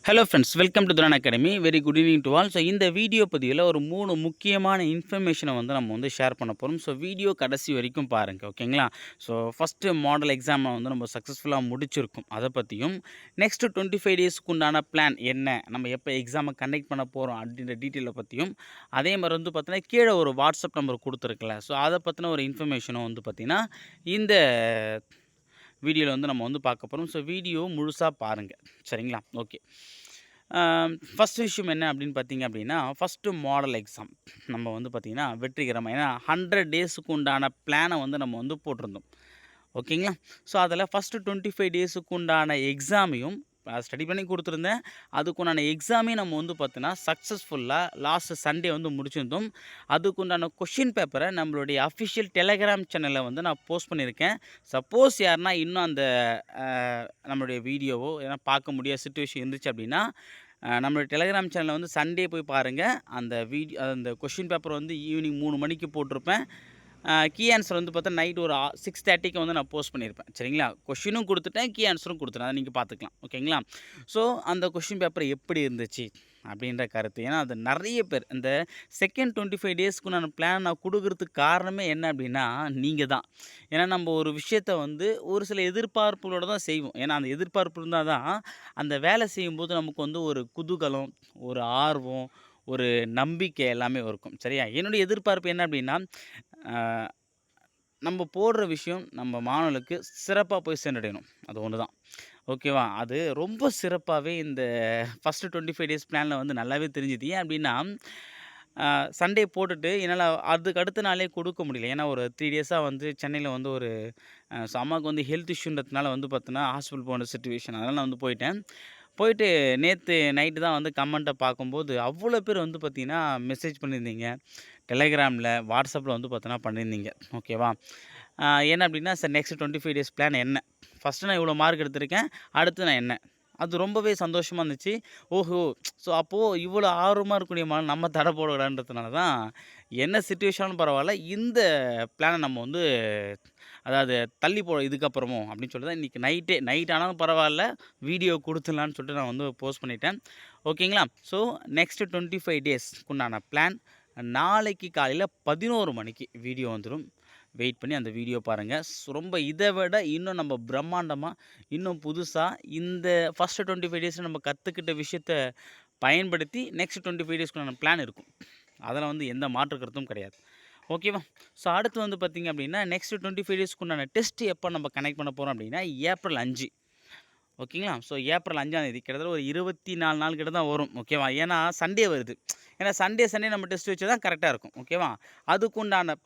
Hello friends, welcome to துரான் academy. Very good evening to all. So இந்த video பதிவில் ஒரு 3 முக்கியமான இன்ஃபர்மேஷனை நம்ம ஷேர் பண்ண போகிறோம். ஸோ வீடியோ கடைசி வரைக்கும் பாருங்கள், ஓகேங்களா? ஸோ ஃபஸ்ட்டு மாடல் எக்ஸாமை நம்ம சக்ஸஸ்ஃபுல்லாக முடிச்சிருக்கோம், அதை பற்றியும் நெக்ஸ்ட்டு 25 டேஸ்க்கு உண்டான பிளான் என்ன, நம்ம எப்போ எக்ஸாமை கண்டக்ட் பண்ண போகிறோம் அப்படின்ற டீட்டெயிலை பற்றியும், அதே மாதிரி பார்த்தீங்கன்னா கீழே ஒரு வாட்ஸ்அப் நம்பர் கொடுத்துருக்கல, ஸோ அதை பற்றின ஒரு இன்ஃபர்மேஷனும் பார்த்திங்கன்னா இந்த வீடியோவில் நம்ம பார்க்க போகிறோம். ஸோ வீடியோ முழுசாக பாருங்கள், சரிங்களா? ஓகே. ஃபஸ்ட் விஷயம் என்ன அப்படின்னு பார்த்தீங்க அப்படின்னா, ஃபஸ்ட்டு மாடல் எக்ஸாம் நம்ம பார்த்திங்கன்னா வெற்றிகரமாக, ஏன்னா 100 டேஸுக்கு உண்டான பிளானை நம்ம போட்டிருந்தோம், ஓகேங்களா? ஸோ அதில் ஃபஸ்ட்டு 25 டேஸுக்கு உண்டான எக்ஸாமையும் ஸ்டடி பண்ணி கொடுத்துருந்தேன். அதுக்குண்டான எக்ஸாமே நம்ம பார்த்தோன்னா சக்ஸஸ்ஃபுல்லாக லாஸ்ட் சண்டே முடிச்சிருந்தோம். அதுக்குண்டான கொஷின் பேப்பரை நம்மளுடைய அஃபிஷியல் டெலகிராம் சேனலில் நான் போஸ்ட் பண்ணியிருக்கேன். சப்போஸ் யாருன்னா இன்னும் அந்த நம்மளுடைய வீடியோவோ ஏன்னா பார்க்க முடியாத சுச்சுவேஷன் இருந்துச்சு அப்படின்னா, நம்மளுடைய டெலகிராம் சேனலில் சண்டே போய் பாருங்கள். அந்த கொஷின் பேப்பர் ஈவினிங் 3 மணிக்கு போட்டிருப்பேன். கீ ஆன்சர் பார்த்தா நைட் ஒரு 6:30க்கு நான் போஸ்ட் பண்ணியிருப்பேன், சரிங்களா? கொஷினும் கொடுத்துட்டேன், கீ ஆன்சரும் கொடுத்துட்டேன், அதை நீங்கள் பார்த்துக்கலாம், ஓகேங்களா? ஸோ அந்த கொஷின் பேப்பர் எப்படி இருந்துச்சு அப்படின்ற கருத்து, ஏன்னா அது நிறைய பேர் இந்த செகண்ட் 25 டேஸ்க்கு நான் பிளான் கொடுக்கறதுக்கு காரணமே என்ன அப்படின்னா நீங்கள் தான். ஏன்னா நம்ம ஒரு விஷயத்தை ஒரு சில எதிர்பார்ப்புகளோடு தான் செய்வோம். ஏன்னா அந்த எதிர்பார்ப்பு இருந்தால் தான் அந்த வேலை செய்யும்போது நமக்கு ஒரு குதூகலம், ஒரு ஆர்வம், ஒரு நம்பிக்கை எல்லாமே இருக்கும், சரியா? என்னுடைய எதிர்பார்ப்பு என்ன அப்படின்னா, நம்ம போடுற விஷயம் நம்ம மாணவர்களுக்கு சிறப்பாக போய் சென்றடையணும், அது ஒன்று தான், ஓகேவா? அது ரொம்ப சிறப்பாகவே இந்த ஃபஸ்ட்டு 25 டேஸ் பிளானில் நல்லாவே தெரிஞ்சுது. ஏன் அப்படின்னா, சண்டே போட்டுட்டு என்னால் அதுக்கு அடுத்த நாளே கொடுக்க முடியல. ஏன்னா ஒரு 3 டேஸாக சென்னையில் ஒரு ஸோ அம்மாவுக்கு ஹெல்த் இஷ்யூன்றதுனால பார்த்தோன்னா ஹாஸ்பிட்டல் போன சிச்சுவேஷன், அதனால் நான் போயிட்டேன். போயிட்டு நேற்று நைட்டு தான் கமெண்ட்டை பார்க்கும்போது அவ்வளோ பேர் பார்த்தீங்கன்னா மெசேஜ் பண்ணியிருந்தீங்க. டெலகிராமில், வாட்ஸ்அப்பில் பார்த்தோன்னா பண்ணியிருந்தீங்க, ஓகேவா? என்ன அப்படின்னா, சார் நெக்ஸ்ட் 25 டேஸ் பிளான் என்ன? ஃபஸ்ட்டு நான் இவ்வளோ மார்க் எடுத்திருக்கேன், அடுத்து நான் என்ன? அது ரொம்பவே சந்தோஷமாக இருந்துச்சு. ஓஹோ! ஸோ அப்போது இவ்வளோ ஆர்வமாக இருக்கக்கூடிய நம்ம தடை போடக்கூடாதுன்றதுனால தான் என்ன சிச்சுவேஷனாலும் பரவாயில்ல, இந்த பிளானை நம்ம அதாவது தள்ளி இதுக்கப்புறமும் அப்படின்னு சொல்லிட்டு தான் இன்றைக்கி நைட் ஆனாலும் பரவாயில்ல, வீடியோ கொடுத்துடலான்னு சொல்லிட்டு நான் போஸ்ட் பண்ணிட்டேன், ஓகேங்களா? ஸோ நெக்ஸ்ட்டு 25 டேஸ்க்குண்டான பிளான் நாளைக்கு காலையில் 11 மணிக்கு வீடியோ வந்துடும். வெயிட் பண்ணி அந்த வீடியோ பாருங்கள். ரொம்ப இதை விட இன்னும் நம்ம பிரம்மாண்டமாக, இன்னும் புதுசாக இந்த ஃபஸ்ட்டு 25 டேஸில் நம்ம கற்றுக்கிட்ட விஷயத்த பயன்படுத்தி நெக்ஸ்ட் 25 டேஸ்க்குண்டான பிளான் இருக்கும். அதில் எந்த மாற்று கருத்தும் கிடையாது, ஓகேவா? ஸோ அடுத்து பார்த்திங்க அப்படின்னா, நெக்ஸ்ட் 25 டேஸ்க்குண்டான டெஸ்ட் எப்போ நம்ம கனெக்ட் பண்ண போகிறோம் அப்படின்னா, ஏப்ரல் 5, ஓகேங்களா? ஸோ ஏப்ரல் 5ஆம் தேதி கிட்டத்தட்ட ஒரு 24 நாள் கிட்ட தான் வரும், ஓகேவா? ஏன்னா சண்டே வருது. ஏன்னா சண்டே நம்ம டெஸ்ட் வச்சு தான் கரெக்டாக இருக்கும், ஓகேவா? அதுக்குண்டான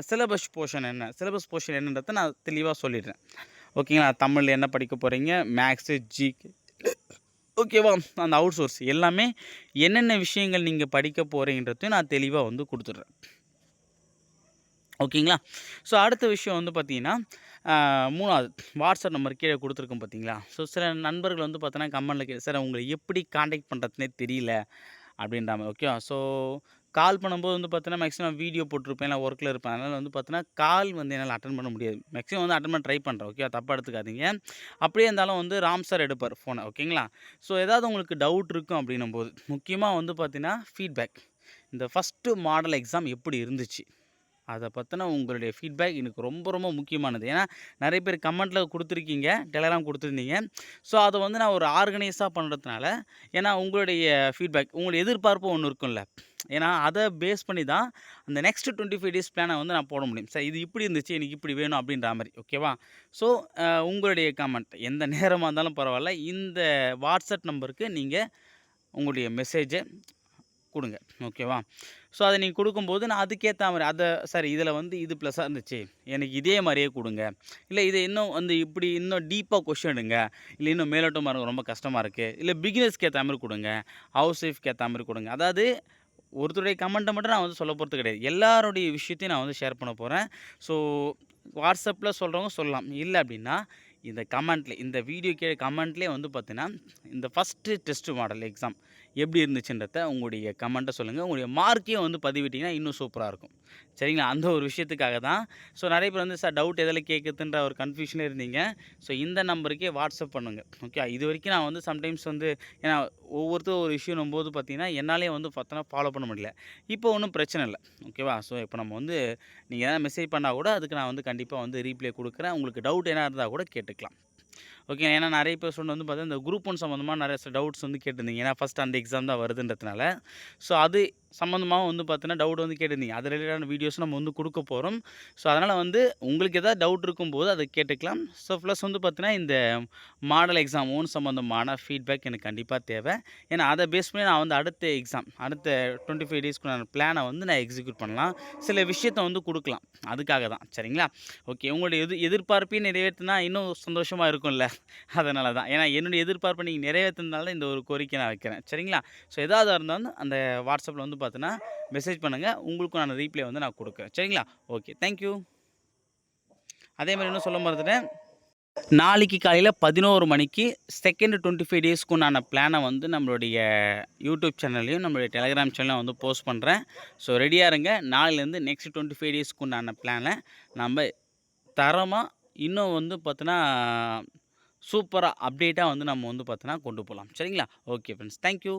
சிலபஸ் போர்ஷன் என்னன்றதை நான் தெளிவாக சொல்லிடுறேன், ஓகேங்களா? தமிழில் என்ன படிக்க போகிறீங்க, மேக்ஸு, ஜிகே, ஓகேவா? அந்த அவுட் சோர்ஸ் எல்லாமே என்னென்ன விஷயங்கள் நீங்கள் படிக்க போகிறீங்கன்றதையும் நான் தெளிவாக கொடுத்துட்றேன், ஓகேங்களா? ஸோ அடுத்த விஷயம் பார்த்தீங்கன்னா, 3வது வாட்ஸ்அப் நம்பர் கீழே கொடுத்துருக்கோம் பார்த்தீங்களா? ஸோ சில நண்பர்கள் பார்த்தோன்னா கமெண்ட்டில் சார் உங்களை எப்படி காண்டாக்ட் பண்ணுறதுனே தெரியல அப்படின்ற மாதிரி, ஓகேவா? ஸோ கால் பண்ணும்போது பார்த்தோன்னா மேக்ஸிமம் வீடியோ போட்டிருப்பேன், இல்லை ஒர்க்கில் இருப்பேன், அதனால் பார்த்தோன்னா கால் என்னால் அட்டன் பண்ண முடியாது. மேக்ஸிமம் அட்டன் பண்ண ட்ரை பண்ணுறேன், ஓகேவா? தப்பாக எடுத்துக்காதீங்க. அப்படியே இருந்தாலும் ராம் சார் எடுப்பார் ஃபோனை, ஓகேங்களா? ஸோ ஏதாவது உங்களுக்கு டவுட் இருக்கும் அப்படின்னும்போது முக்கியமாக பார்த்தீங்கன்னா ஃபீட்பேக், இந்த ஃபஸ்ட்டு மாடல் எக்ஸாம் எப்படி இருந்துச்சு அதை பற்றின உங்களுடைய ஃபீட்பேக் எனக்கு ரொம்ப ரொம்ப முக்கியமானது. ஏன்னா நிறைய பேர் கமெண்ட்டில் கொடுத்துருக்கீங்க, டெலகிராம் கொடுத்துருந்தீங்க. ஸோ அதை நான் ஒரு ஆர்கனைஸாக பண்ணுறதுனால, ஏன்னா உங்களுடைய ஃபீட்பேக், உங்களுடைய எதிர்பார்ப்பு ஒன்று இருக்கும்ல, ஏன்னா அதை பேஸ் பண்ணி தான் அந்த நெக்ஸ்ட் 25 டேஸ் பிளானை நான் போட முடியும். சார் இது இப்படி இருந்துச்சு, எனக்கு இப்படி வேணும் அப்படின்ற மாதிரி, ஓகேவா? ஸோ உங்களுடைய கமெண்ட் எந்த நேரமாக இருந்தாலும் பரவாயில்ல, இந்த வாட்ஸ்அப் நம்பருக்கு நீங்கள் உங்களுடைய மெசேஜை கொடுங்க, ஓகேவா? ஸோ அதை நீங்கள் கொடுக்கும்போது நான் அதுக்கேற்ற மாதிரி சார் இதில் இது ப்ளஸ்ஸாக இருந்துச்சு, எனக்கு இதே மாதிரியே கொடுங்க, இல்லை இதை இன்னும் இப்படி இன்னும் டீப்பாக கொஷின் எடுங்க, இல்லை இன்னும் மேலோட்டமாக இருக்கும் ரொம்ப கஷ்டமாக இருக்குது, இல்லை பிகினர்ஸ்க்கு ஏற்ற மாதிரி கொடுங்க, ஹவுஸ் ஒய்ஃப்க்கு ஏற்ற மாதிரி கொடுங்க. அதாவது ஒருத்தருடைய கமெண்ட்டை மட்டும் நான் சொல்ல போகிறது கிடையாது, எல்லாருடைய விஷயத்தையும் நான் ஷேர் பண்ண போகிறேன். ஸோ வாட்ஸ்அப்பில் சொல்கிறவங்க சொல்லலாம், இல்லை அப்படின்னா இந்த கமெண்ட்லேயே, இந்த வீடியோ கீழே கமெண்ட்லேயே பார்த்தீங்கன்னா இந்த ஃபஸ்ட்டு டெஸ்ட் மாடல் எக்ஸாம் எப்படி இருந்துச்சுன்றத உங்களுடைய கமெண்ட்டை சொல்லுங்கள். உங்களுடைய மார்க்கையும் பதிவிட்டிங்கன்னா இன்னும் சூப்பராக இருக்கும். சரிங்களா? அந்த ஒரு விஷயத்துக்காக தான். ஸோ நெறைய பேர் வந்து சார் டவுட் எதில கேட்குதுன்ற ஒரு கன்ஃப்யூஷன்ல இருந்தீங்க. ஸோ இந்த நம்பருக்கே வாட்ஸ்அப் பண்ணுங்க. ஓகே. இதுவரைக்கும் நான் வந்து சம்டைம்ஸ் வந்து ஏன்னா ஒவ்வொருத்தரும் ஒரு இஷ்யூன்னும்போது பார்த்தீங்கன்னா, என்னாலயே வந்து பார்த்தோன்னா ஃபாலோ பண்ண முடியல. இப்போ ஒண்ணும் பிரச்சனை இல்ல. ஓகேவா? ஸோ இப்போ நம்ம வந்து நீங்க எதாவது மெசேஜ் பண்ணா கூட அதுக்கு நான் வந்து கண்டிப்பா வந்து ரீப்ளை குடுக்குறேன். உங்களுக்கு டவுட் எதனா இருந்தா கூட கேட்டுக்கலாம். ஓகே. ஏன்னா நெறைய பேர் சொன்னது வந்து பார்த்தீங்கன்னா, இந்த குரூப் ஒன் சம்மந்தமா நெறைய டவுட்ஸ் வந்து கேட்டிருந்தீங்க. ஏன்னா ஃபர்ஸ்ட் அந்த எக்ஸாம் தான் வருதுன்றதுனால. ஸோ அது சம்மந்தமாவும் வந்து பார்த்தீங்கன்னா, டவுட் வந்து கேட்டிருந்தீங்க. அது ரிலேட்டடான வீடியோஸ் நம்ம வந்து குடுக்க போறோம். ஸோ அதனால வந்து உங்களுக்கு ஏதாவது டவுட் இருக்கும்போது அத கேட்டுக்கலாம். ஸோ ப்ளஸ் வந்து பார்த்தீங்கன்னா, இந்த மாடல் எக்ஸாம் ஓன் சம்மந்தமான ஃபீட்பேக் எனக்கு கண்டிப்பா தேவை. ஏன்னா அத பேஸ் பண்ணி நான் வந்து அடுத்த எக்ஸாம், அடுத்த 25 டேஸ்க்குண்டான பிளான வந்து நான் எக்ஸிக்யூட் பண்ணலாம். சில விஷயத்த வந்து குடுக்கலாம். அதுக்காக தான். சரிங்களா? ஓகே. உங்களுடைய எதிர்பார்ப்பையும் நிறைவேத்துனா இன்னும் சந்தோஷமா இருக்கும்ல. அதனால தான். ஏன்னா என்னுடைய எதிர்பார்ப்ப நீங்க நிறைவேத்துனதுனால தான் இந்த ஒரு கோரிக்கைய நான் வைக்கிறேன். சரிங்களா? ஸோ எதாவது இருந்தாலும் அந்த WhatsAppல வந்து பார்த்தீங்கன்னா, மெசேஜ் பண்ணுங்க. உங்களுக்கும் நான் ரீப்ளை வந்து நான் குடுக்குறேன். சரிங்களா? ஓகே. Thank you. அதே மாரி இன்னும் சொல்ல மறந்துட்டேன். நாளைக்கு காலையில 11 மணிக்கு செகண்ட் 25 டேஸ்க்கு உண்டான பிளான வந்து நம்மளுடைய யூடியூப் சேனல்லயும், நம்மளுடைய டெலகிராம் சேனல்ல வந்து போஸ்ட் பண்றேன். ஸோ ரெடியா இருங்க. நாளைலருந்து நெக்ஸ்ட் 25 டேஸ்க்கு உண்டான பிளான நம்ப தரமா இன்னும் வந்து பார்த்தீன்னா, சூப்பரா அப்டேட்டா வந்து நம்ம வந்து பார்த்தீன்னா கொண்டு போலாம். சரிங்களா? Okay friends. Thank you.